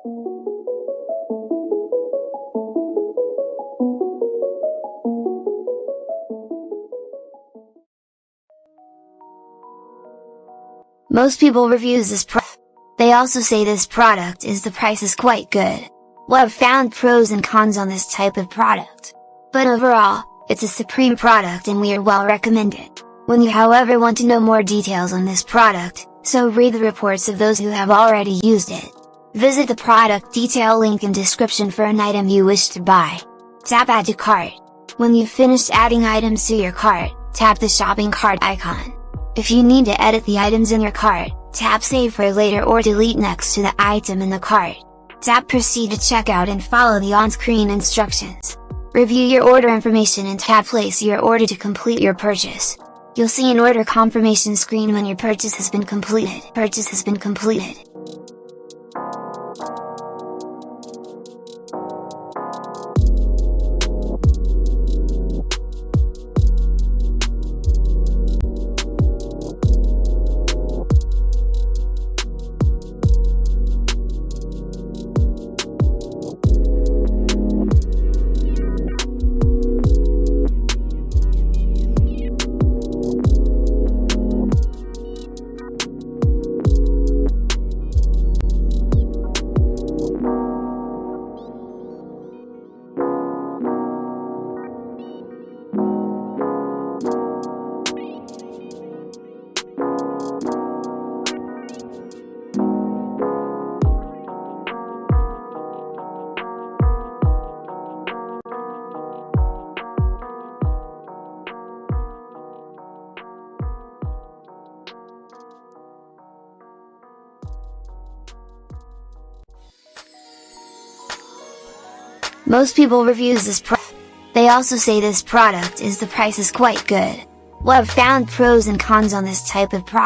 Most people reviews this product. They also say this product is the price is quite good. Well, I've found pros and cons on this type of product. But overall, it's a supreme product and we are well recommend it. When you however want to know more details on this product, so read the reports of those who have already used it. Visit the product detail link in description for an item you wish to buy. Tap Add to Cart. When you've finished adding items to your cart, tap the shopping cart icon. If you need to edit the items in your cart, tap Save for later or delete next to the item in the cart. Tap Proceed to checkout and follow the on-screen instructions. Review your order information and tap Place your order to complete your purchase. You'll see an order confirmation screen when your purchase has been completed. Most people reviews this product. They also say this product is the price is quite good. Well, I've found pros and cons on this type of product.